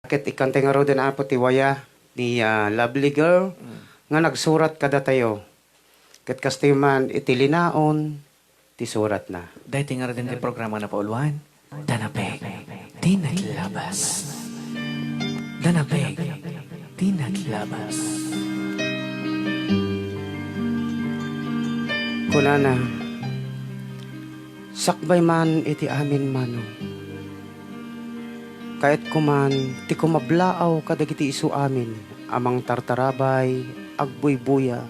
Ket ikante nga ro din apo ti waya ni Lovely Girl nga nagsurat kada tayo. Ket kastiman iti linaon ti surat na. Dahil tingar din ti programa na pauluan. Danapeg, di naglabas. Danapeg, di naglabas. Kunana, sakbay man iti amin mano. Kahit kuman, ti kumablaaw kadagiti isu amin, amang tartarabay, agbuybuya,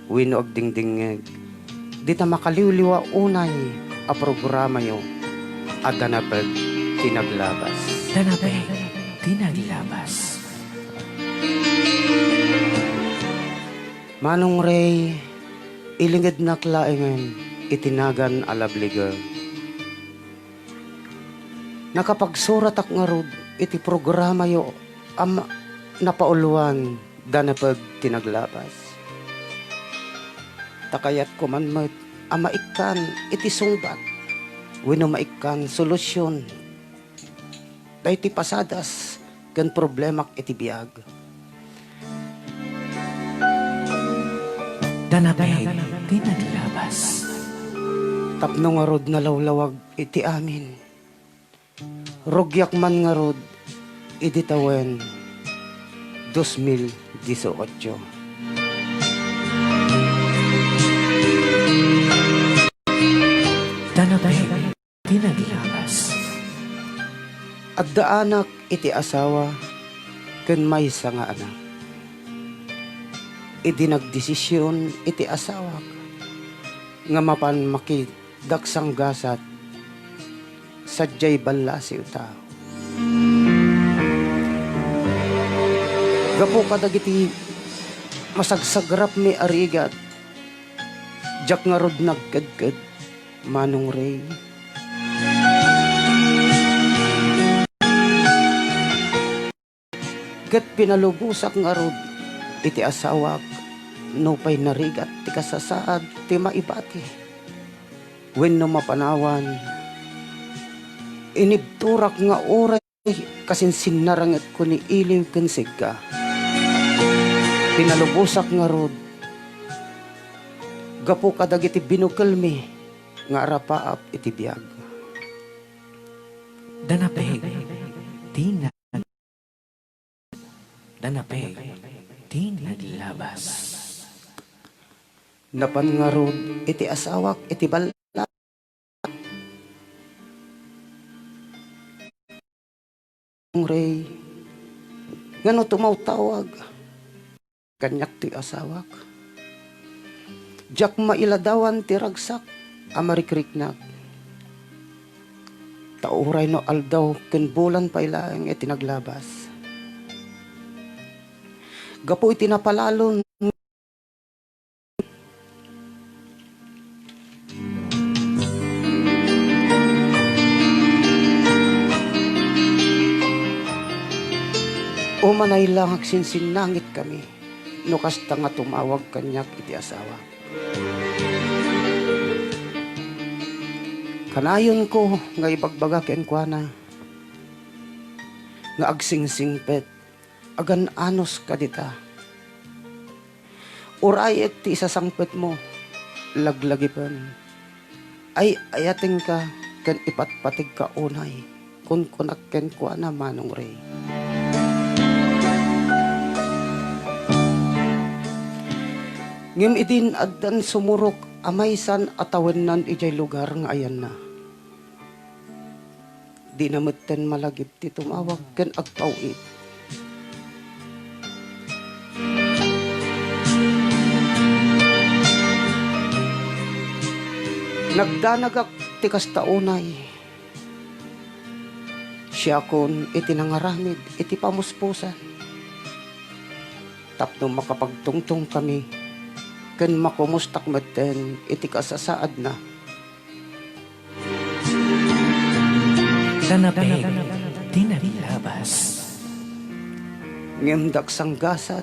wino agdingdingeg. Di ta makaliwliwa unay a programa yo, at danapag tinaglabas. Danapeg, di naglabas. Manong Ray, ilingid na klaengen, itinagan a Lovely Girl. Nakapagsurat ak nga rod, iti programa yo, napauluan, danapag tinaglabas. Takayat kumanmat, maikan, iti sungbat, wino maikan, solusyon. Dahil ti pasadas, kan problemak iti biyag. Danapeg, di naglabas. Tapno nga rod na lawlawag iti amin. Rogyak man nga rod, iditawen 2018. Danapeg, di naglabas. At daanak iti asawa, ken maysa nga anak. Idi nagdesisyon iti asawa, nga mapan makidaksang gasat, sadyay balasi tao. Gapo kadagiti masagsagrap mi arigat, jak nga rod nagkadkad, Manong Ray. Ket pinalubusak nga rod, iti asawak, no pa'y narigat, ti kasasaad, ti maibati. When no mapanawan, inibturak nga oray, kasin sinarangat ko ni iliw kensig ka. Pinalubusak nga rod, gapo kadag iti binukelmi, nga arapaap iti biyag. Danapeg, di naglabas. Danapeg, di naglabas. Napan nga rod, iti asawak, iti bala. Ray, nga no tumawtawag, kanyak ti asawak. Jak mailadawan ti ragsak, amarikrik-nak. Tauray no aldaw, ken bulan pa ilaeng iti naglabas. Gapo iti napalalon, umanay lang agsinsinangit kami, no kasta nga tumawag kanyak iti asawa. Kanayon ko nga ibagbaga ken kuana, nga agsingsingpet, agan anos kadita. Urayet ti isasangpet mo, laglagipan. Ay ayating ka, ken ipatpatig ka unay, kun kunak ken kuana Manong Ray. Ngem idin addan sumurok amaysan atawennan ijay lugar nga ayan na. Di nametten malagip ti tumawag ken agpawid. Nagdanagak ti kastaunay. Siya kon iti nangaramid iti pamuspusan. Tapno makapagtungtong kami ken makumustak metten iti kasasaad na. Danapeg, di naglabas. Ngem daksang gasat,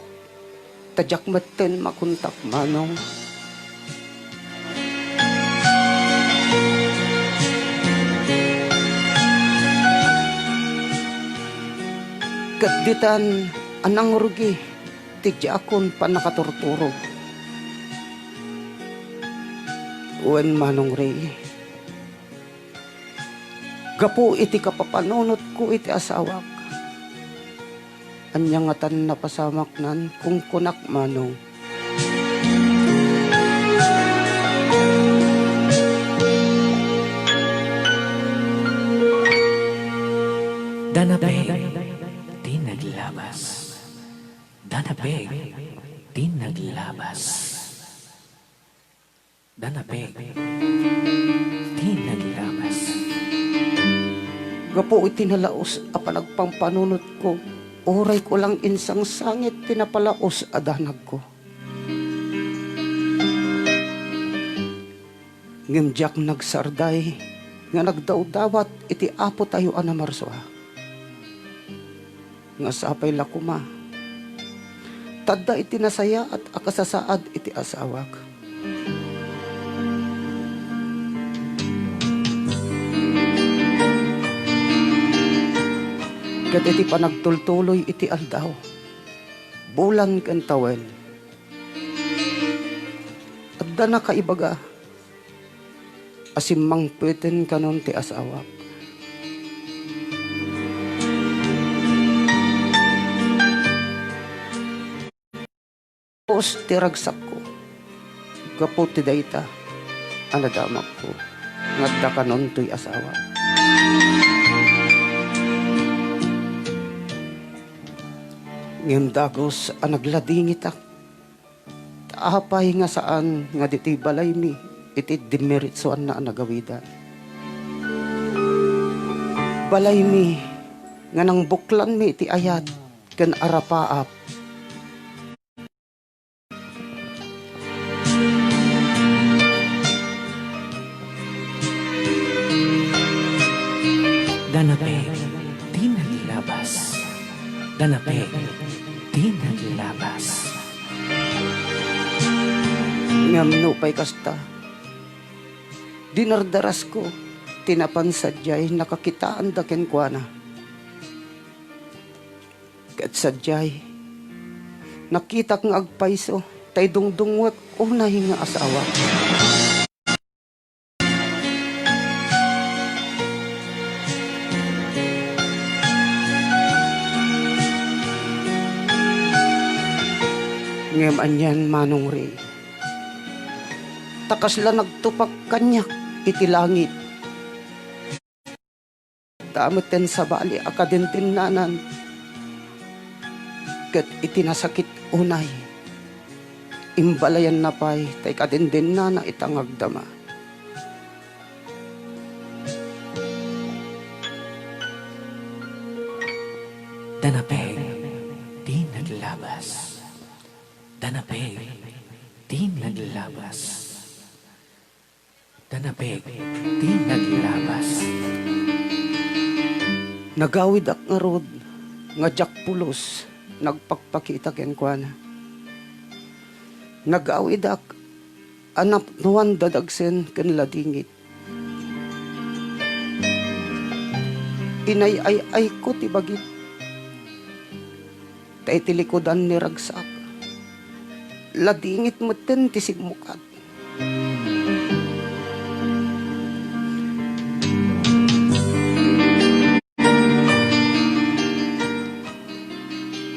tadyak metten makuntak Manong. Katditan anang rugi, ti akon pa nakaturturog. Uwan Manong Ray, gapo iti kapapanunot ko iti asawak. Anyangatan na pasamak nan kung kunak manong. Danapeg, di naglabas. Danapeg, di naglabas. Danapeg, di naglabas. Gapo iti nalaos a panagpampanunot ko. Oray ko lang insang sangit pinapalaos adanag ko. Ngimjak nagsarday nga nagdawdawat iti apo tayo anamarsoa. Nga sapay lakuma. Tadda iti nasaya at akasasaad iti asawak. Kat iti panagtultuloy iti aldaw. Bulan kan tawen. Adda na kaibaga. Asimang pweten kanon ti asawak. Pos ti ragsak ko. Gapo ti dayta. Anadamak ko. Ngadda kanon to'y asawak. Ngem dagos ang nagladingitak. Taapay nga saan nga diti balay mi iti dimeritsoan na nagawidan. Balay mi nga nang buklan mi iti ayat ken arapaap. Danapeg, di naglabas. Danapeg, di naglabas. Ngam no pay kasta. Dinardaras ko, tinapansadyay nakakitaan da ken kuana. Kat sadyay, nakita kong agpaiso, tay dungdungwat unay nga asawa. Ngem anyan Manong Ray. Takas la nagtupak kanyak iti langit. Damutin sa bali akadintin nanan. Kat iti nasakit unay. Imbalayan na pay tay kadindin na itangagdama. Danapeg, di naglabas. Danapeg, di naglabas. Danapeg, di naglabas. Nagawid ak nga rod, nga jak pulos, nagpakpakita ken kuana. Nagawid ak, anap nuan dadagsen ken ladingit. Inay-ay ko ti bagit. Tay tilikodan ni ragsak. Ladingit mo ten ti sigmukat.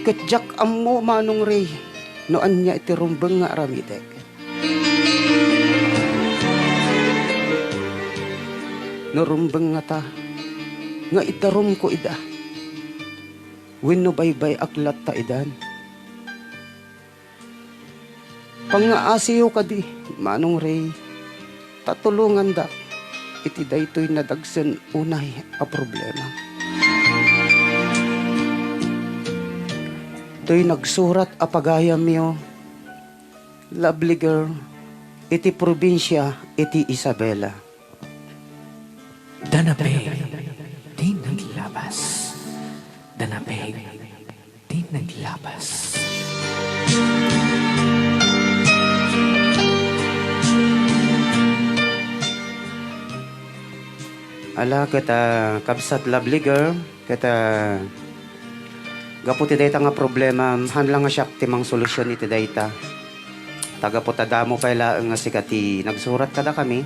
Ketjak ammo Manong Ray, noan niya iti rumbeng nga aramidek. No rumbeng nga ta, nga itarum ko ida. Wenno baybay aklat ta idan. Pangaasiyo ka di, Manong Ray, tatulungan da, iti daytoy nadagsen unay a problema. To'y nagsurat a pagayam yo, lovely girl, iti probinsya, iti Isabela. Danapeg, di naglabas. Danapeg, di naglabas. Ala kata kapsat lovely girl, kata Gapo ti dayta nga problema, hanlang nga siya timang solusyon iti dayta. Taga po tadamo pala nga sikati nagsurat kada kami.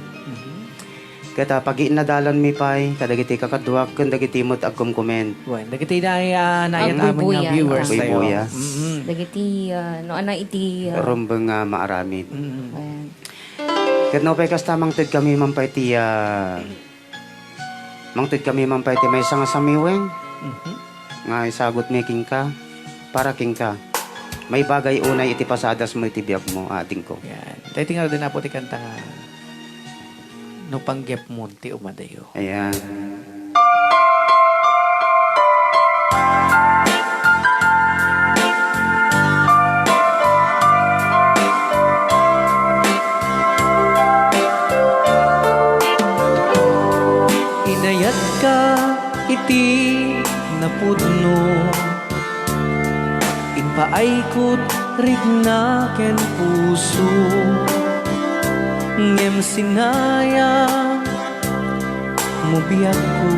Kata pag inadalan mi pay, kadagiti kakadwak, kan dagiti mo't agkumkument. Wen, dagiti na nayat Ang amon nga bubuya. viewers Ang tayo. bubuya. Dagiti, no, ana iti... Rumbang nga maaramid. ayan. Kat no pay kas tamang tid kami mampay ti mangtid kami mampay ti may nga samiwen. Nga isagot making ka, para king ka. May bagay unay iti pasadas mo iti biyak mo, ating ko. Yan. Dahil tingnan din na po ti kanta nga no panggep mo ti umadayo. Ayan. Inayat ka iti napudno inpaaykot rigna ken puso ngem sinayang mo biyak ko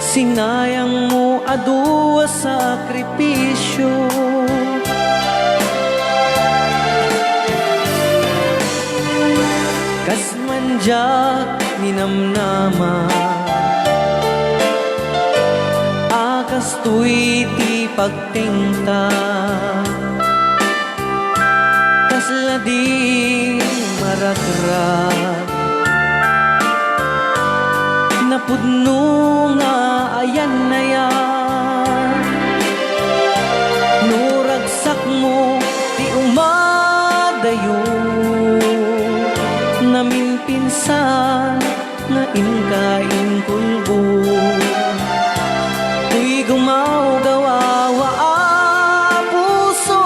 sinayang mo adu a sakripisyo kas manjak ninamnama akas tuy ti pagtingta kas ladi marakrak napudno nga ayan na yan nuragsak mo ti umadayo namin pinsan nga inkain kulbo tuy gumaw gawawa puso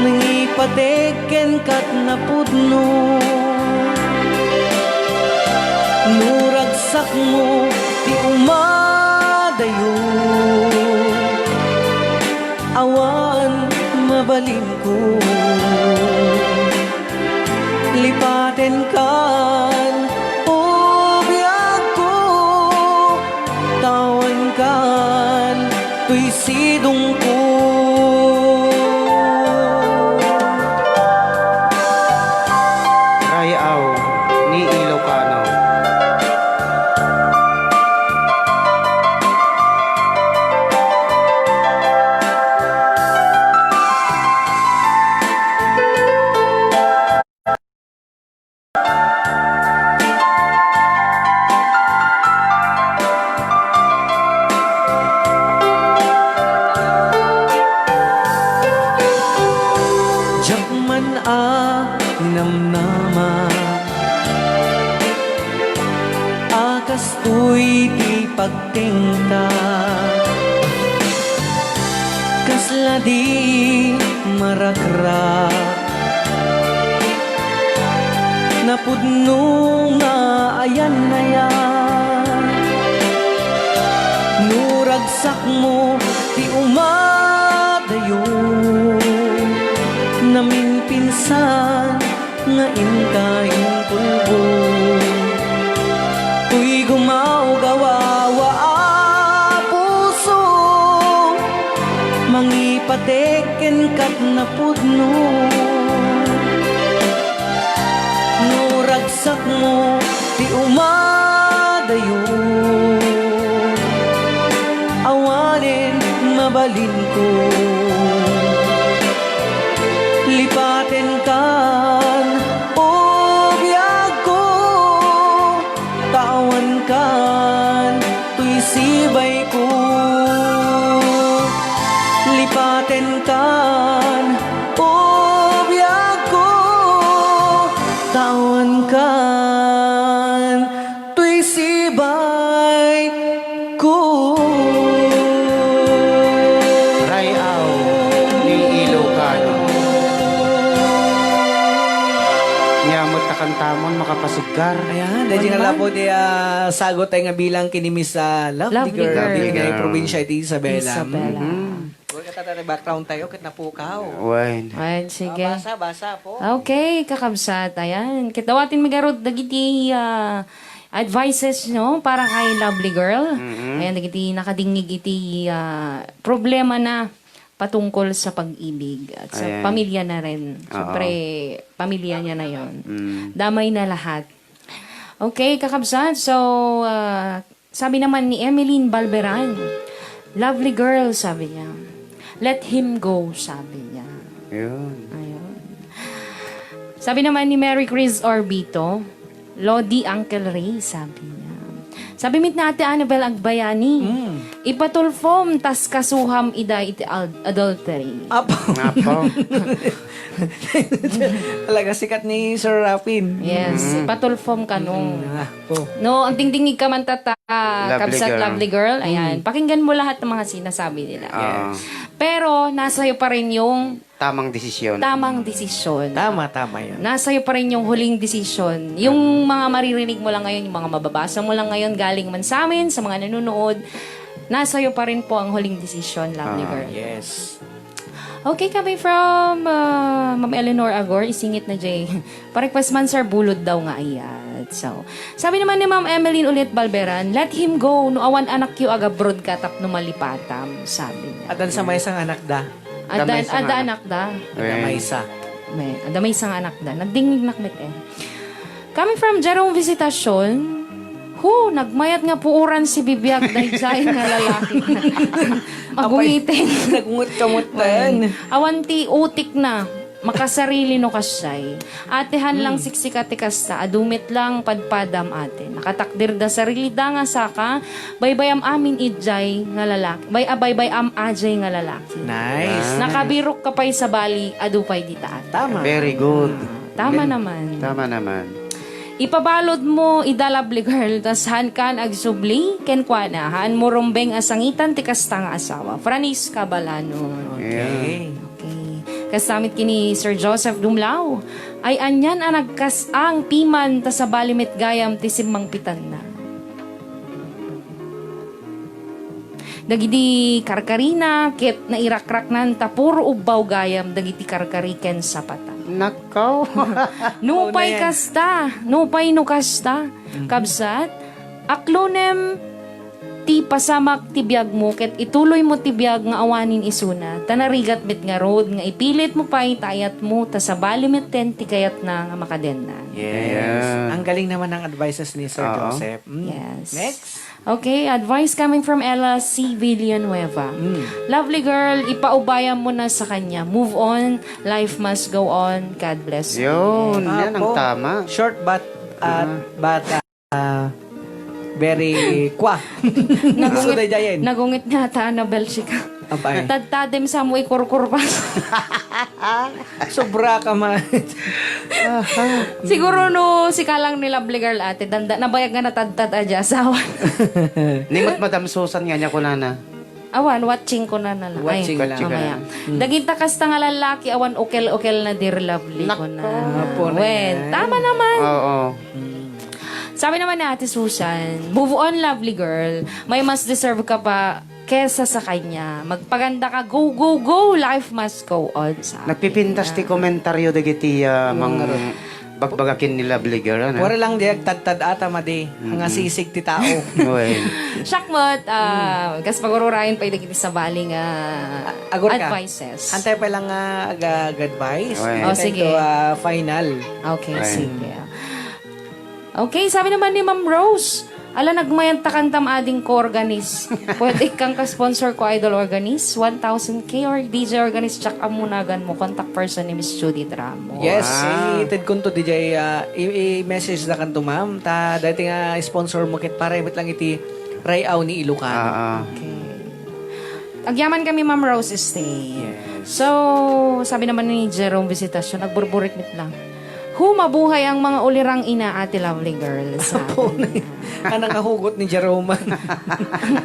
nangipadeken kat napudno nuragsak mo ti umadayo awan mabalin ko lipaten kan ubiyag ko tawan kan tuy sidong ko Rayaw ni Ilocano. Jakman a namnama akas tuy ti pagtingta kasla di marakrak napudno nga ayan na yan nuragsak mo ti umadayo namin pinsan nga inkain kulbo tuy gumaw gawawa puso mangipateken kat napudno nuragsak mo ti umadayo awanin mabalin ko lipaten kan ubiyag ko tawan kan tuy sibay ko lipaten kan ubiyag ko tawan kan tuy sibay ko Rayaw ni Ilocano. Nyamot na kantamon makapasigar. Ayan, dahil nga lang po di sagot tayo nga bilang kinimis sa Lovely Lovely Girl. Girl. Lovely Girl. Girl. Probinsya iti Isabela. Isabela. Huwag ka tata background tayo, kat napukaw. Wen. Ayan, sige. Basa po. Okay, kakabsat. Ayan. Kitawatin magarot dagiti advices no para kay lovely girl. Ayan, dagiti nakadingig iti problema na patungkol sa pag-ibig at sa Ayan. pamilya na rin. Siyempre, pamilya niya na yon. Damay na lahat. Okay, kakabsat. So, sabi naman ni Emeline Balberan, lovely girl, sabi niya. Let him go, sabi niya. Yun. Ayun. Sabi naman ni Mary Chris Orbito, Lodi Uncle Ray, sabi niya. Sabi mit na ate Annabel Agbayani, ipatulfom tas kasuham ida iti adultery. Apo. Apo. Talaga sikat ni Sir Rapin. Yes, ipatulfom ka nung. Apo. No, ang tingdingig ka man tata, kabsat girl. lovely girl. Ayan, pakinggan mo lahat ng mga sinasabi nila. Oo. Pero, nasa iyo pa rin yung Tamang desisyon. tamang desisyon. Tama yun. Nasa iyo pa rin yung huling desisyon. Yung mga maririnig mo lang ngayon, yung mga mababasa mo lang ngayon, galing man sa amin, sa mga nanonood, nasa iyo pa rin po ang huling desisyon, lovely girl. Yes. Okay, kami from Ma'am Eleanor Agor, isingit na Jay. Parequest man sir, bulod daw nga ayat. So, sabi naman ni Ma'am Emeline ulit Balberan, let him go, no awan anak yu aga broadcast no malipatam, sabi niya. At dan sa may isang anak da. Damay sa Ada nga. anak da. Ada may isa. Ada may isang anak da. Nagdingig nakmet eh. Coming from Jerome Visitasyon, nagmayat nga puuran si Bibiyag dahil siya nga lalaki. Magungitin. Nagungut-kamutan. Awanti utik na. Makasarili no kasay. Atehan lang siksikati kasta. Adumit lang padpadam ate. Nakatakdir da sarili da nga saka. Baybayam amin idjay nga lalaki. Baybayam ajay nga lalaki. Nice. Nakabirok ka pa'y sa bali. Adupay di taat. Tama. Very good. Tama naman. Tama naman. Ipabalod mo idalabli girl tas han kan agsubli ken kuana han mo rumbeng asangitan ti kasta nga asawa. Franis Cabalano. Okay. Okay. Kasamit kini Sir Joseph Dumlao ay anyan ang nagkasang piman ta sa balimit gayam ti simmang pitan na. Dagiti karkarina ket na irakrak nan ta puro ubbaw gayam dagiti karkariken sa pata. Nakaw. Nupay kasta, nupay no kasta. Kabsat, aklonem ti pasamak ti biyag mo, ket ituloy mo ti biyag nga awanin isuna. Tanarigat mit nga road, nga ipilit mo pa itayat mo, ta sa balimit ten ti kayat na nga makaden na. Yes. Yeah. Ang galing naman ng advices ni Sir Oo. Joseph. Yes. Next. Okay, advice coming from Ella C. Villanueva. Lovely girl, ipaubayan mo na sa kanya. Move on, life must go on. God bless you. Yun. Yan ang Apo. tama. Short but very kwa. Nagsuday dayen. Nagungit nga ta, Annabel Chica. Abay. Tadtadim sa mo ikurkur pa. Sobra ka man. Siguro no, si kalang ni Lovely Girl ate, nabayag nga natadtad adya asawa. Nimot Madam Susan nga niya ko na. Awan, watching ko na lang. Watching Ay, lang. mamaya. Dagita kasta nga lalaki, awan ukel-ukel na dear lovely ko na. Apo na Wen, yan. tama naman. Oo. Sabi naman ni Ate Susan, move on lovely girl. May mas deserve ka pa kesa sa kanya. Magpaganda ka, go, go, go. Life must go on. Sabi Nagpipintas ti komentaryo dagiti mang bagbagakin ni Lovely Girl. Ano? Wala lang diag tadtad ata madi. Ang sisig ti tao. Uy. Shakmot, kas pagururayan pa yung sa baling Agor ka. advices. Antay pa lang advice. Okay. Oh, sige. Final. Okay, Right. sige. Okay, sabi naman ni Ma'am Rose, ala nagmayanta kang ading ko organis. Pwede kang ka-sponsor ko Idol Organis, 1,000k or DJ Organis, tsak amunagan mo, contact person ni Miss Judy Dramo. Yes, Wow. ited ko to DJ, i-message na kanto ma'am. Ta, dati nga sponsor mo kit para imit lang iti Rayaw ni Ilocano. Okay. Agyaman kami Ma'am Rose stay. So, sabi naman ni Jerome Visitasyon, nagburburit mit lang. Mabuhay ang mga ulirang ina, ate lovely girl. Sabi niya. Anang kahugot ni Jerome.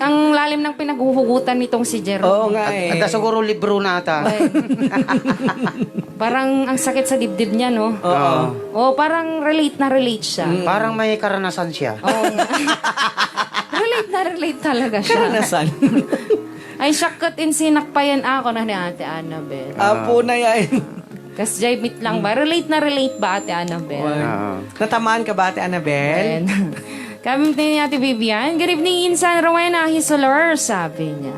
Ang lalim ng pinaghuhugutan nitong si Oo Jerome. nga eh. Anda siguro libro na ata. Ay. Parang ang sakit sa dibdib niya, no? Oo. Oh, parang relate na relate siya. Parang may karanasan siya. Oo nga. Relate na relate talaga siya. Karanasan. Ay, syakot sinakpayan ako na ni Ate Annabel. Apo na yan. Kas jay bit lang ba? Relate na relate ba, Ate Annabel? Oo. Natamaan ka ba, Ate Annabel? And, Kami ni Ate Vivian. Good evening, Insan Rowena Hisoler, sabi niya.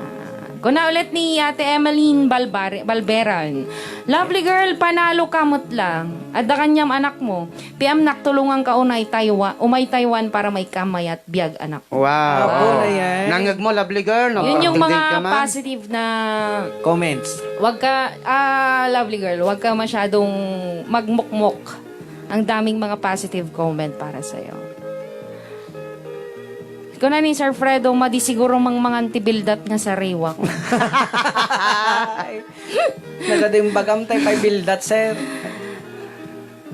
Kuna ulit ni Ate Emeline Balberan. Lovely girl, panalo kamot lang. At da kanyang anak mo. PM naktulungan ka umay Taiwan para may kamay at biyag anak mo. Wow. Apo na yan. Nangag mo, lovely girl. Yun yung Nagpagdingding mga ka man. positive na Comments. wag ka, lovely girl, wag ka masyadong magmukmok. Ang daming mga positive comment para sa'yo. Kung na ni Sir Fredo, madi siguro mga antibildat nga sa riwa ko. Nagadim bagam tayo pa'y bildat, sir.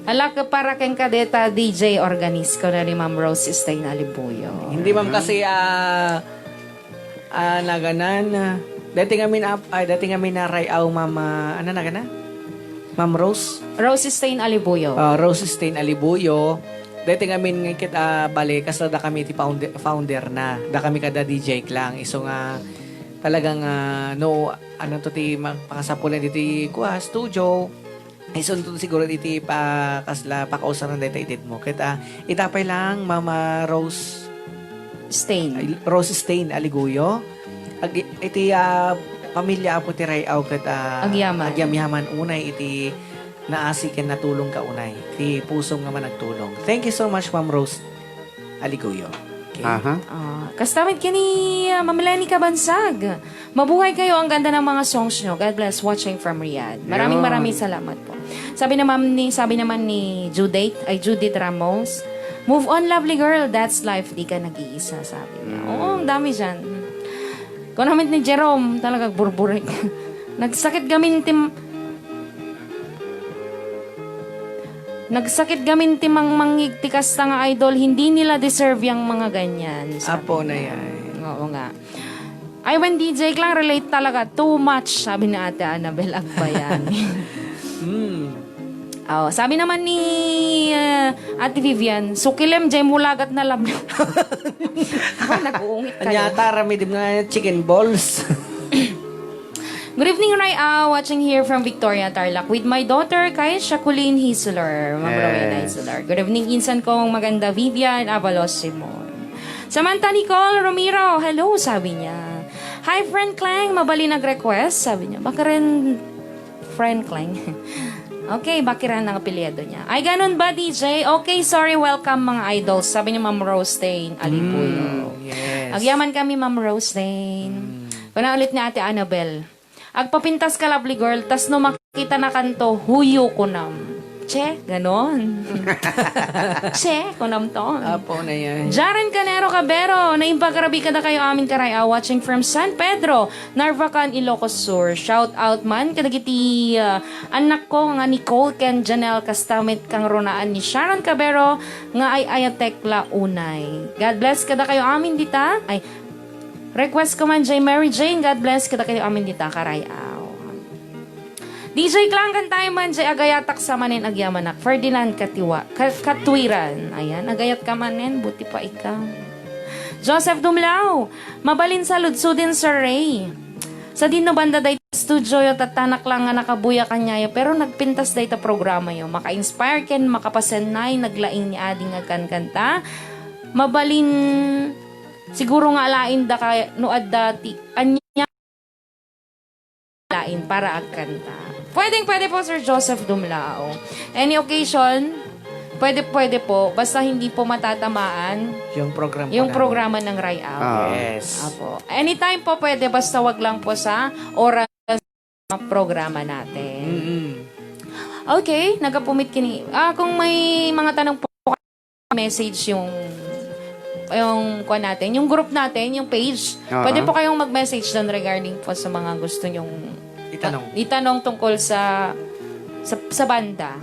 Ala ka para keng kadeta DJ organist ko na ni Ma'am Rose Stay na Libuyo. Hindi ma'am kasi naganan. Dati kami na rayaw ma'am ano na gana? Ma'am Rose. Rose Stay na Libuyo. Rose Stain Alibuyo. Dati kami ngikit bali kasi da kami ti founder na. Da kami kada DJ lang. Iso nga talagang no ano to ti magpakasapulan diti kuha studio. Iso to siguro diti pa kasla pakausaran dati edit mo. Kita itapay lang Mama Rose Stain. Rose Stain Aliguyo. Iti pamilya po ti rayaw ket Agyaman. agyamyaman unay iti naasiken na tulong ka unay. Ti puso nga man nagtulong. Thank you so much Ma'am Rose Aliguyo. Okay. Aha. Kastamit ka ni Ma'am Lenny Kabansag. Mabuhay kayo. Ang ganda ng mga songs nyo. God bless. Watching from Riyadh. Maraming salamat po. Sabi naman ni Judith Ramos, move on, lovely girl. That's life. Di ka nag-iisa, sabi niya. Oo, ang dami dyan. Comment ni Jerome, talagang burburik. Nagsakit gamin timang mangigtikas nga idol, hindi nila deserve yung mga ganyan. Apo na yan. Oo nga. I when DJ lang relate talaga too much, sabi ni Ate Annabel Agbayan. Oh, sabi naman ni Ate Vivian, sukilem jay mulagat na lablo. Ako nag-uungit kayo. Anyata ramidim nga chicken balls. Good evening, Ray. Watching here from Victoria, Tarlac with my daughter, kay Shakulin Hisular. Ma'am Rowena Hisular. Good evening, insan kong maganda Vivian Avalos Simon. Samantha Nicole Romero, hello, sabi niya. Hi, friend Clang, mabali nag-request, sabi niya. Baka rin friend Clang. Okay, bakiran ang apelyido niya. Ay, ganun ba, DJ? Okay, sorry, welcome mga idols. Sabi ni Ma'am Rostain Alipuyo. Yes. Agyaman kami, Ma'am Rostain. Kuna ulit ni Ate Annabel. Agpapintas ka, lovely girl, tas no makita na kanto, huyo ko nam. Che, ganon. Che, kunam to. Apo na yan. Jaren Canero Cabero, naimpagkarabi ka na kayo amin karaya, watching from San Pedro, Narvacan, Ilocos Sur. Shout out man, kadagiti anak ko nga Nicole Ken Janelle Kastamit kang ronaan ni Sharon Cabero, nga ay ayatekla unay. God bless kada kayo amin dita. Ay, request ko man J. Mary Jane, God bless kada kayo amin dita karayaw. DJ Klang kan tayo man J. Agayatak sa manin agyamanak. Ferdinand Katwiran. Ayan, agayat ka manin, buti pa ikaw. Joseph Dumlao, mabalin sa ludsudin sa Ray. Sa dino banda day studio yo tatanak lang nga nakabuya kanyayo pero nagpintas day ta programa yo. Maka-inspire ken makapasenay naglaing ni ading nga kanta. Mabalin siguro nga alain da kay no adati anya lain para agkanta. Pwede po Sir Joseph Dumlao. Any occasion, pwede po basta hindi po matatamaan Yung programa ng Ray Out. Yes. Apo. Anytime po pwede basta wag lang po sa oras ng programa natin. Okay, nagapumit kini. Kung may mga tanong po message yung kuha natin, yung group natin, yung page, pwede po kayong mag-message doon regarding po sa mga gusto nyong itanong tungkol sa banda.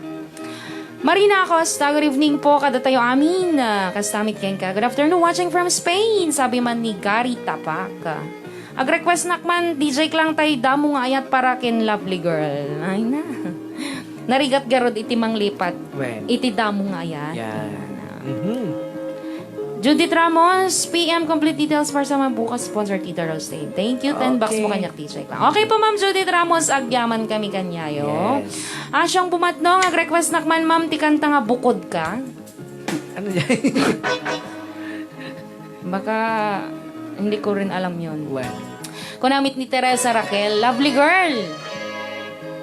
Marina Acosta, good evening po, kada tayo amin. Kastamit ka. Good afternoon, watching from Spain. Sabi man ni Gary Tapak. Ag-request nakman, DJ Klang tayo damo nga ayat para kin lovely girl. Ay na. Narigat garod iti mang lipat. Iti damo nga ayat. Yan. Judith Ramos, PM complete details para sa mga bukas sponsor Tita Roasting. Thank you, 10 bucks po kanyak DJ Klang. Okay po Ma'am Judith Ramos, agyaman kami kanyayo. Yes. Asyong pumatno, ag-request nakman Ma'am, ti kanta nga bukod ka. Ano yan? Baka hindi ko rin alam yun. Well, Kunamit ni Teresa Raquel, lovely girl.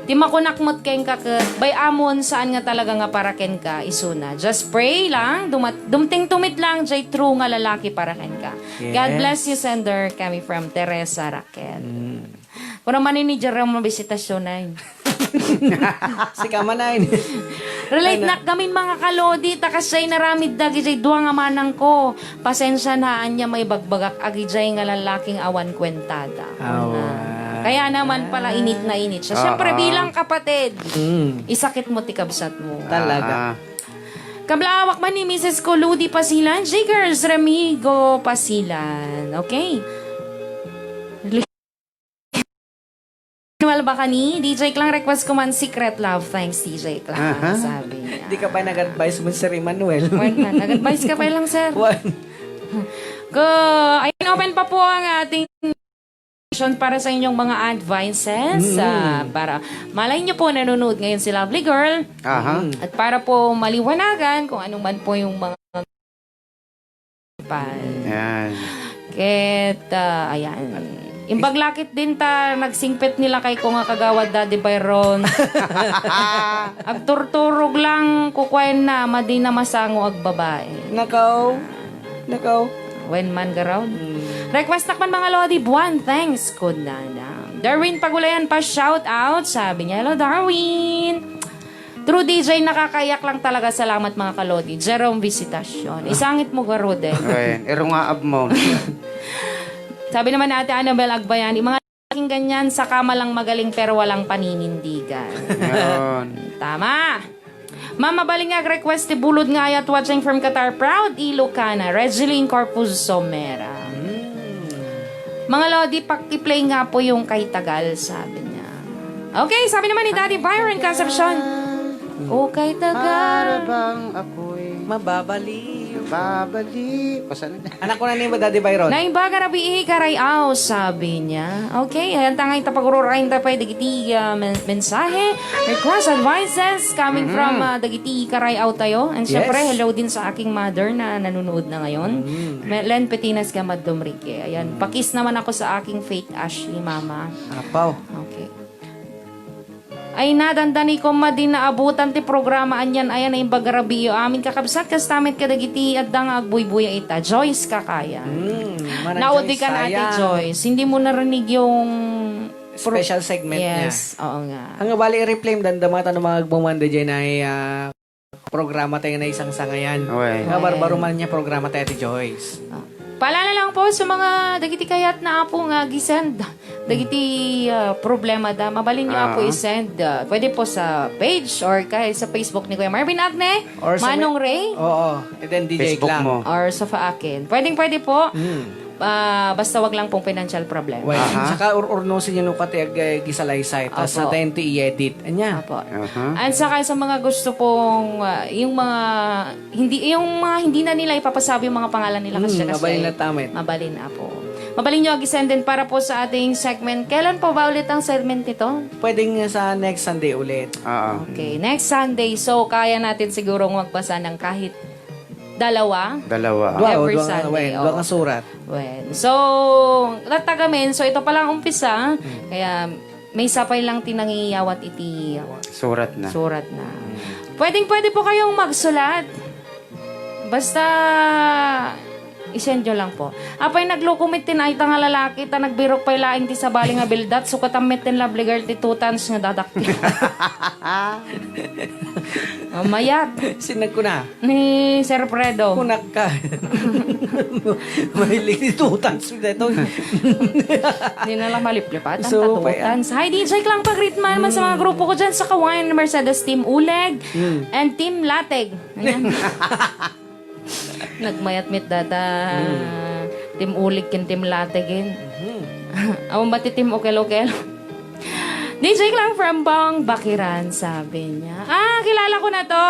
Di makunakmot keng ka bay amon saan nga talaga nga para ken ka isuna. Just pray lang, dumting tumit lang, jay true nga lalaki para ken ka. God Yes. bless you, sender kami from Teresa Raquel. Kung naman ni Jerome mo bisitasyon na yun. si Kamanain. Relate na kami mga kalodi, takasay naramid dagi jay duwa nga manang ko. Pasensya na anya may bagbagak agi jay nga lalaking awan kwentada. Kaya naman pala init na init siya. Siyempre bilang kapatid, isakit mo tikabsat mo. Talaga. Kablawak man ni Mrs. Coludi Pasilan, Jiggers Remigo Pasilan. Okay? Manuel ba ka ni? DJ Klang request ko man Secret Love. Thanks, DJ Klang. Sabi niya. Hindi ka ba nag-advise mo Sir Emmanuel? Well, nag-advise ka pa lang, sir. One. Go! Ayun, open pa po ang ating para sa inyong mga advices. Para malay nyo po nanonood ngayon si Lovely Girl. At para po maliwanagan kung anong man po yung mga Yan. ayan. Imbaglakit din ta, nagsingpit nila kay ko nga kagawad Daddy Byron. Agturturog lang, kukwain na, madi na masango ag babae. Nakaw. When man garound. Request nakman mga Lodi, buwan, thanks, good na. Darwin Pagulayan pa, shout out. Sabi niya, hello Darwin. True DJ, nakakayak lang talaga. Salamat mga kalodi. Jerome Visitasyon. Isangit mo garode. Ayan. Ero nga abmo. Sabi naman ni Ate Annabel Agbayani, mga laking ganyan, sa kama lang magaling pero walang paninindigan. Yun. Tama. Mama Balingag request bulod nga ayat watching from Qatar. Proud Ilocana. Regeline Corpus Somera. Mga Lodi, pakiplay nga po yung kay Tagal, sabi niya. Okay, sabi naman ni Daddy Byron Concepcion. O kay Tagal. Bang ako'y Mababaliw. babali. Pasan na? Anak ko na ni Daddy Byron. Naimbaga na bihi karayaw, sabi niya. Okay, ayan tangay tapagururain tapay dagiti mensahe, request, advices coming from dagiti karayaw tayo. And syempre, hello din sa aking mother na nanonood na ngayon. Len Petinas Gamad Dumrique. Ayan, pakis naman ako sa aking Faith Ashley, mama. Apaw. Okay. Ay nadandani ko din naabutan ti programa anyan ayan ay bagarabiyo amin kakabsat kastamit kadagiti at dang agbuy-buya ita Joyce Kakaya. Naudi ka na Ate Joyce. Hindi mo narinig yung Special segment niya. yes, oo nga. Ang bali i-reclaim dandamata ng mga agbumanda dyan ay programa tayo na isang sangayan. Okay. Nga barbaro man niya programa tayo Ate Joyce. Paalala lang po sa mga dagiti kayat na apo nga gisend dagiti problema da mabalin niyo apo isend pwede po sa page or kahit sa Facebook ni Kuya Marvin Agne Or sa Manong Ray Oo. And then DJ Facebook Klang. mo. or sa Faakin. Pwede po. Basta wag lang pong financial problem. Well, saka ururnosin nyo nung kati gisalaysay. Tapos Apo. natin to i-edit. Anya. Apo. At saka sa mga gusto pong yung mga hindi na nila ipapasabi yung mga pangalan nila kasi mabalin na tamit. Mabalin na po. Mabalin nyo ag-send din para po sa ating segment. Kailan po ba ulit ang segment nito? Pwedeng sa next Sunday ulit. Okay, next Sunday. So, kaya natin siguro magbasa ng kahit dalawa. Every Sunday. Dua ka surat. Well, so, tatagamin. So, ito palang umpisa. Kaya, may sapay lang tinangiyawat iti Surat na. Pwede po kayong magsulat. Basta, isend nyo lang po. Apay naglukumit tin ay nga lalaki, ta nagbirok pay laing ti sabali nga bildat, so katamit tin lovely girl ti tutans nga dadakti. Mayat. Sinag ko na. Ni Sir Fredo. Kunak ka. Mahilig itutan. Ito. Hindi na lang maliplipat. Ang So, tatutans. Hi, DJ Klang Pagritman man sa mga grupo ko dyan sa Kawayan Mercedes Team Uleg and Team Lateg. Ayan. Nagmayat-mit data. Team Uleg kin Team Lategin. Awang ba ti Team Okel-Okel? DJ Klang from Bong Bakiran, sabi niya. Kilala ko na to.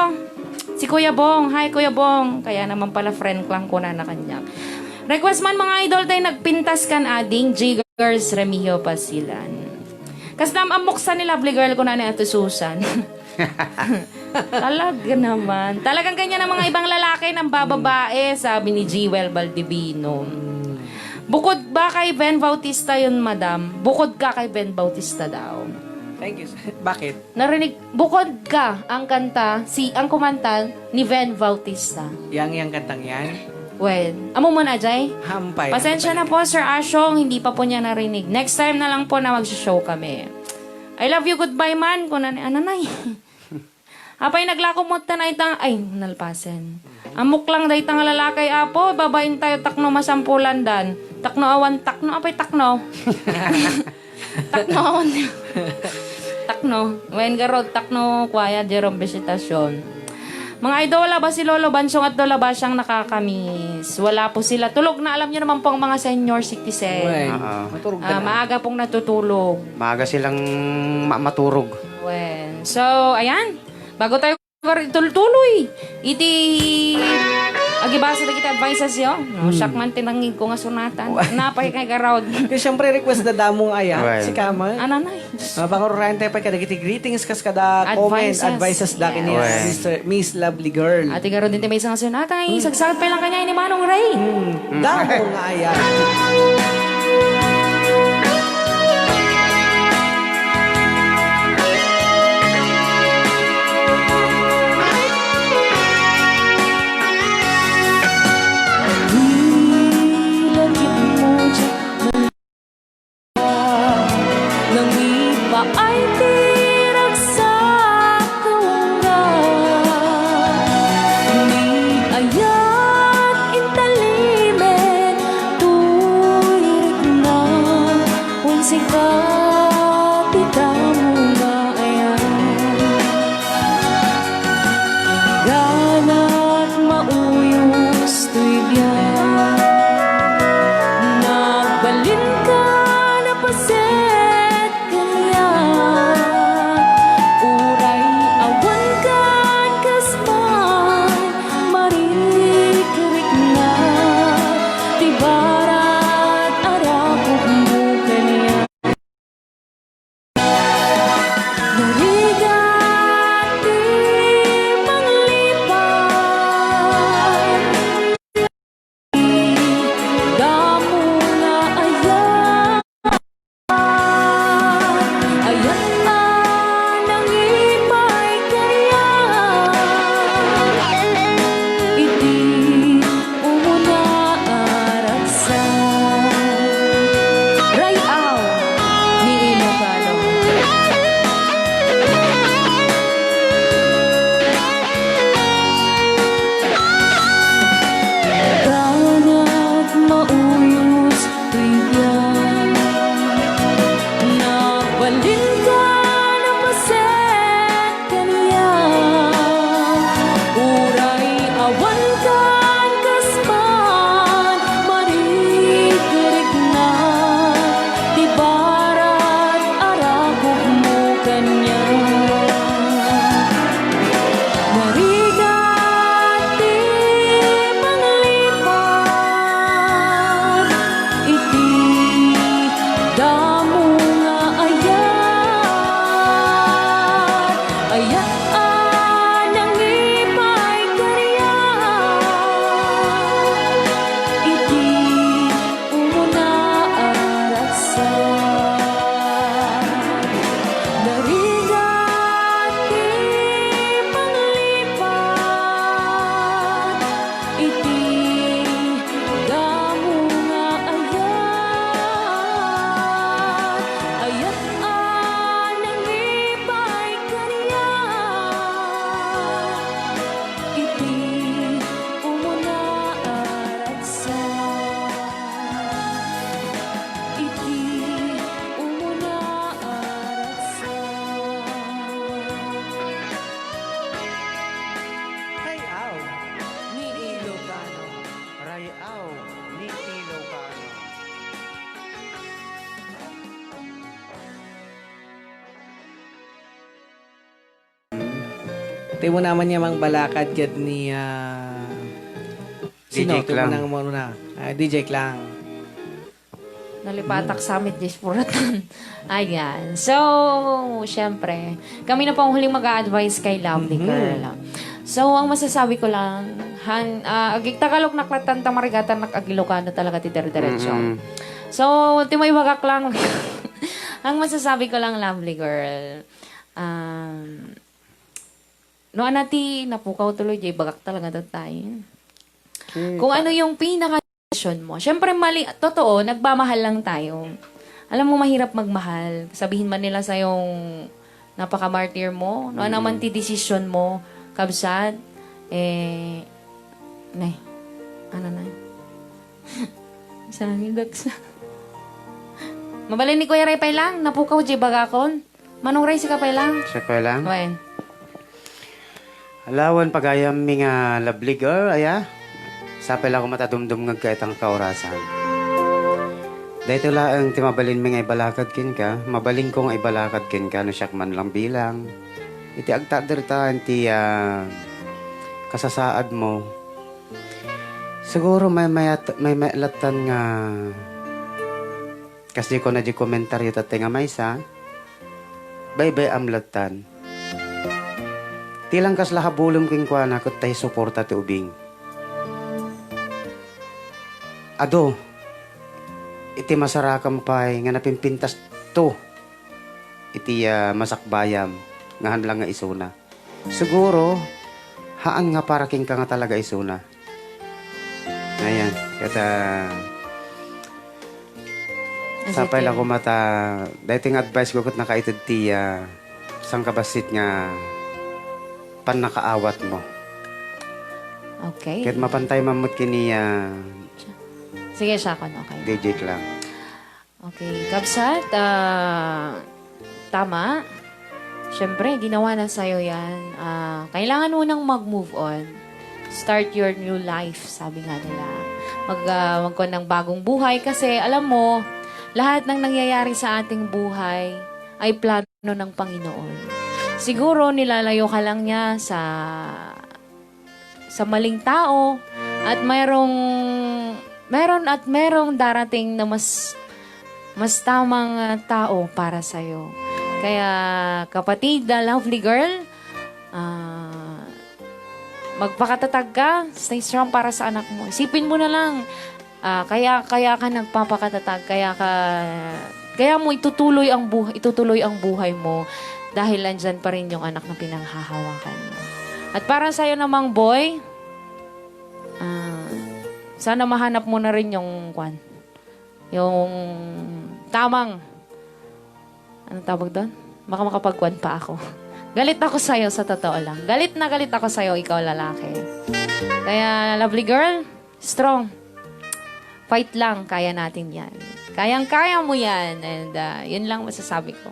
Si Kuya Bong. Hi, Kuya Bong. Kaya naman pala friend Klang ko na kanya. Request man mga idol tayo nagpintas kan ading Jiggers Remigio Pasilan. Kastam amok sa ni lovely girl ko na ni Ate Susan. Talaga naman. Talagang ganyan ang mga ibang lalaki ng bababae, sabi ni Jewel Baldivino. Bukod ba kay Ben Bautista yun, madam? Bukod ka kay Ben Bautista daw. Thank you. Bakit? Narinig, bukod ka ang kanta, ang kumanta ni Ben Bautista. Yang kantang yan? Well, amo mo na, Jay? Hampay. Pasensya na po, Sir Asyong, hindi pa po niya narinig. Next time na lang po na mag-show kami. I love you, goodbye man. Kung ananay. Apay naglakomot na itang, ay, nalpasen. Amok lang da itang lalakay, apo, babayin tayo takno masampulan dan. Takno awan, takno, apay takno. Takno awan. Takno. Wain garod, takno, kwaya, Jerome Visitasyon. Mga idol, wala ba si Lolo Bansong at Lola ba siyang nakakamiss? Wala po sila. Tulog na, alam niyo naman po ang mga senior citizen. Well, Oo. maturog na. Maaga pong natutulog. Maaga silang maturog. Well, so, ayan. Bago tayo tuloy, iti agibasa na kita advices yo. No, siyak man tinangin ko nga sunatan. Napay kay garawd. Kasi syempre request na damong aya. Well. Si Kama. Ananay. Pangururan tayo pa kada greetings kas kada comment, advices da kini Yes. Miss Lovely Girl. Ati garawd din tayo may isang sunatan. Ay, sagsagat pa lang kanya ni Manong Ray. Damong aya. Nang iba ay tirag sa kaungga, ni ayat intalimen tuwid na unsig ka titamu nga ayan. Ganat mauyos tuwid nagbalin ka na paset kanya, uray awan kan kasman marikerik na tibarat arakog mo kanya. Narigat di manglipan, damo nga ayan. Ayan na nang ipay kaya, iti umuna araksan. Rayaw ni Ilocano. Ganat mauyos tuyan, nagbalin ka na paset kanya, uray awan kan kasman marikerik na tibarat arakog mo kanya. Narigat di manglipan, iti damo nga ayan. Ayaan ang ipay karya, iti umuna araksan. Narigat di manglipan, iti damo nga ayan. Ayaan ang ipay karya, iti umuna araksan. Iti umuna araksan. Rayaw. Ni Ilocano. Rayaw ni Ilocano. Timo naman niya mang balakad ket ni sino? DJ Klang. Timo nang mo na. DJ Klang. Nalipatak Summit Dispuratan. Ayan. So, syempre, kami na po ang huling mag-a-advise kay Lovely Girl. So, ang masasabi ko lang, agig Tagalog naklatan tamarigatan nakagilokano talaga ti dire-diretso. So, timay bagak lang. Ang masasabi ko lang, Lovely Girl, no anati napukaw tuloy, jay bagak talaga daw tayo. Kung ano yung pinaka-decision mo. Syempre, mali, totoo, nagmamahal lang tayo. Alam mo, mahirap magmahal. Sabihin man nila sa yung napaka-martyr mo, no naman ti decision mo, kabsat, ano na? Isa lang yung dagsa. Mabalin ni Kuya Ray lang, napukaw jay bagakon. Manong Ray, si kapay lang. Siya pa lang. Wen. Alawan pagayam mi nga Lovely Girl, aya. Sapay lang ako matadumdum nga kahit ang kaorasan. Dahito lang timabalin mi nga ibalakad kin ka, mabaling ko nga ibalakad kin ka, no siyak man lang bilang. Iti agtaderta, iti kasasaad mo. Siguro may mailatan nga, kasi ko na di komentaryo tatay nga may sa, bye-bye amlatan. Tilang kas lahabulom king kwa na kut tay suporta ti ubing. Ado, iti masarakam pay nga napimpintas to. Iti masakbayam nga hanlang nga isuna. Siguro, haan nga para king ka nga talaga isuna. Ayan, kata sapay lang ko mata, dating advice ko kut nakaitid ti sang kabasit nga pan nakaawat mo. Okay. Kahit mapantay mamut kini Sige, siya kon. Okay. DJ lang. Okay. Kabsat, tama. Siyempre, ginawa na sa'yo yan. Kailangan mo nang mag-move on. Start your new life, sabi nga nila. Magkuhan ng bagong buhay kasi alam mo, lahat ng nangyayari sa ating buhay ay plano ng Panginoon. Siguro nilalayo ka lang niya sa maling tao at merong darating na mas tamang tao para sa'yo. Kaya kapatid, Lovely Girl, magpakatatag ka, stay strong para sa anak mo. Isipin mo na lang, kaya ka nagpapakatatag, kaya mo itutuloy ang buhay mo dahil andyan pa rin yung anak na pinanghahawakan mo. At para sa'yo namang boy, sana mahanap mo na rin yung tamang, anong tawag doon? Baka makapagkwan pa ako. Galit ako sa'yo, sa totoo lang. Galit na galit ako sa'yo, ikaw lalaki. Kaya, Lovely Girl, strong. Fight lang, kaya natin yan. Kayang-kaya mo yan. And yun lang masasabi ko.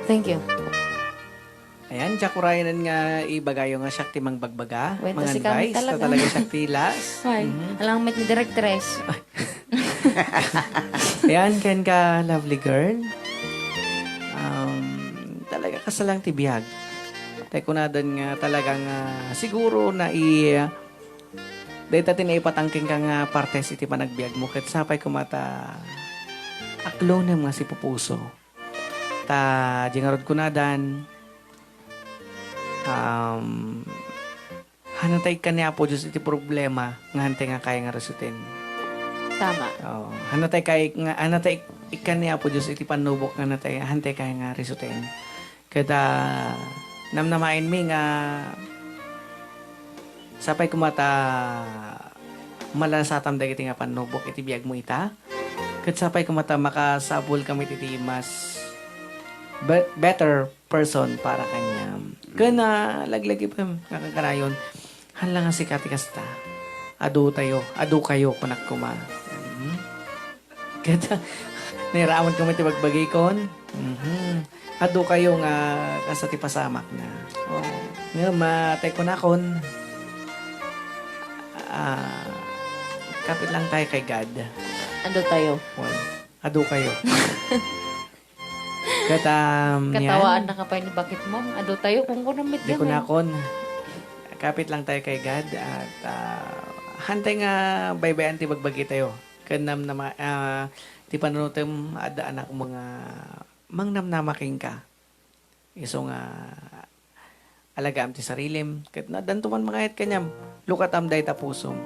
Thank you. Ayan, Jakurayanan nga ibagayo nga Shakti mang bagbaga. Wait, Mga kasi kami advice, talaga. talaga Shakti las. Why? Alang met ni Directress. Ayan, ken ka, Lovely Girl. Talaga kasalang tibiyag. Tay kunadan nga talagang siguro na dahil tatin na ipatangking ka nga partes iti panagbiag mo. Kat sapay kumata aklo na mga si pupuso. Ta, jingarod kunadan, hanatay ka niya po Diyos iti problema nga hantay nga kaya nga resultin. Tama. Oh, hanatay ikan niya po Diyos iti panubok nga hantay kaya nga resultin. Kada namnamain mi nga sapay kumata malasatam dagiti nga panubok iti biag mo ita. Kat sapay kumata makasabol kami iti mas better person para kanya. Kana laglagi pa kakakarayon. Hanla nga si Kati kasta. Adu kayo kunak kuma. Kada niraamon kami ti bagbagay kon. Adu kayo nga kasati pasamak na. Oh, nga matay ko na kon. Kapit lang tayo kay God. Ando tayo. Well, adu kayo. Katawaan Katawaan na kapay ni bakit mo. Ando tayo kung kunamit di yan. ko na kon. Kapit lang tayo kay God at hantay nga baybayan ti bagbagi tayo. Kanam na ti panunutem ada anak mga mangnam na making ka. Iso nga alagaam ti sarilim. Kat na dantuman mga het kanyam. Lukatam day tapusom.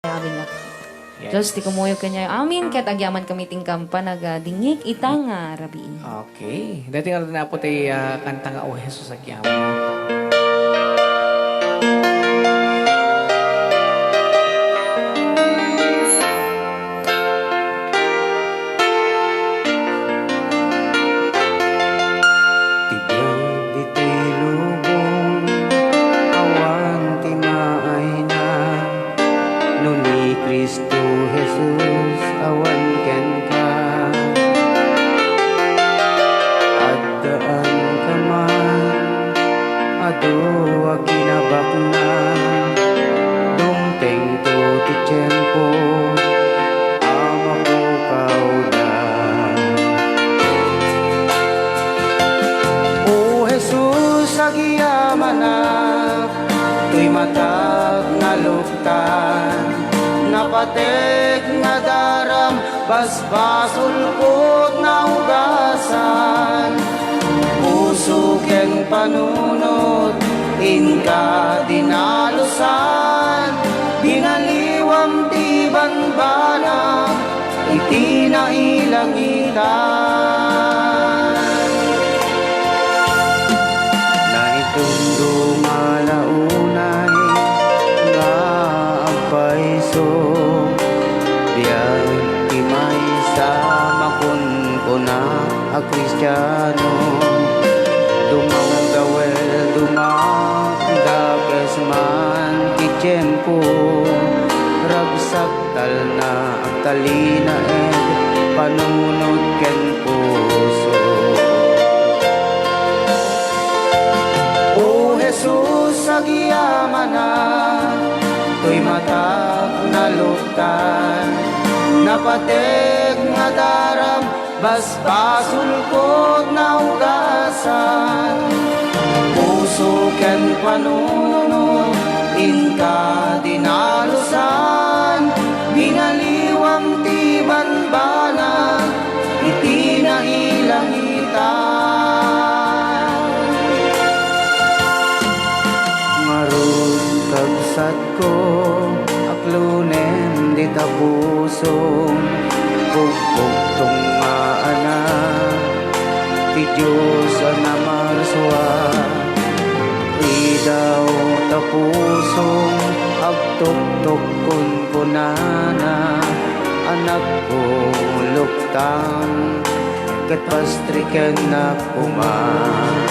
Amin na. Yes. Diyos, ti kumuyo kanya. Amin, ket agyaman kami tingkampa nagadingik itang nga rabi. Okay. Dati nga na po tayo kanta nga, O Jesus, agyam. Tibiyang dito'y lubong, awan ti maay na. No ni Kristo Jesus, awan ken ka. Addaan ka man, ado aginabak na. Dumteng to ti tiyempo, ama ko kauda. O Jesus, agyaman na, tuy matag nga luktan, napatek nga daram, basbasol kot na ugasan. Puso ken panunod, inka dinalusan, binaliwam ti banbana, iti nailangitan. Na itong dumalaunay nga agpaiso, biyag timay sa makunkuna a Kristiyano. Dumangdakes man ti tiyempo, ragsak tal na agtalina ed panunod ken puso. O Jesus, agyaman na, tuy matag na luktan, napatek nga daram, basbasol kot na ugasan. Puso ken panunod, inka dinalusan, binaliwam ti banbana, iti nailangitan. Sad ko, aklunem di tapusong, bugbog tong maana, ti Diyos na marswa. Idaw tapusong, agtok-tok kun kunana, anak ko luktang, kat pastrikan na kuman.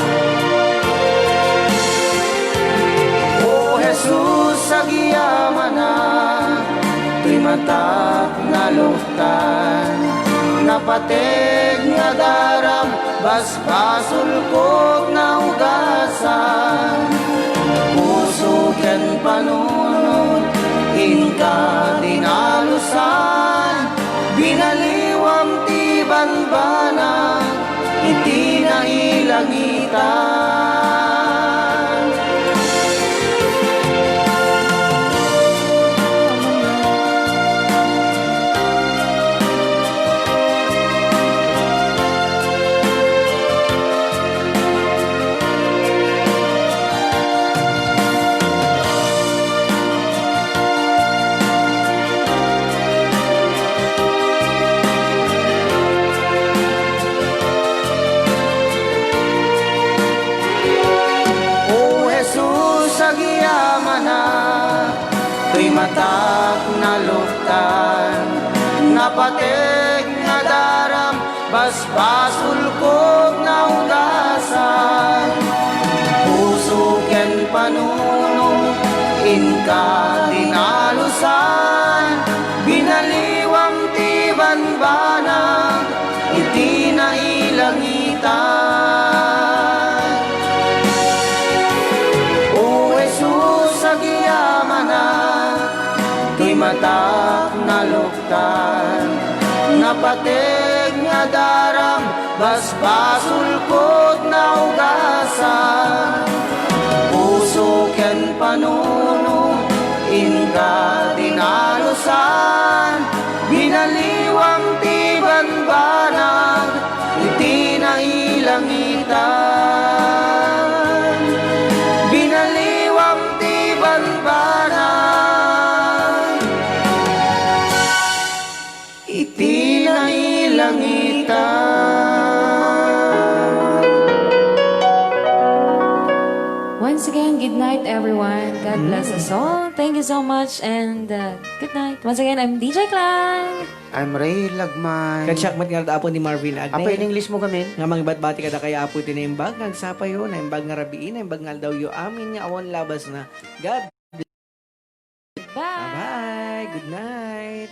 O Jesus, agyaman na, tuy matak na luktan, napateg nga daram, basbasul kog na ugasan. Puso ken panunod, inka dinalusan, binaliwam ti banbanag, iti nailangitan. O Jesus, agyaman na, tuy matak na luktan, napateg nga daram, basbasul kog na ugasan. Puso ken panunong, inka dinalusan, binaliwang ti banbanag, iti nailangitan. O Jesus, agyaman na, tuy matak na luktan, napateg nga daram, basbasul kog na ugasan. Puso ken panuno, inka dinalusan, binaliwang ti banbanag, iti nailangitan. Binaliwang ti banbanag, iti nailangitan. Once again, good night, everyone. God bless us all. Thank you so much, and good night. Once again, I'm DJ Clang. I'm Ray Lagman. Katsyakmat nga apon ni Marvin Agne. Apa in English mo gamin? Nga mga batbati kada kaya apo tinimbag, nagsapa yun, naimbag nga rabiin, naimbag nga daw yo amin nga awon labas na. God, Bye. bye-bye, good night.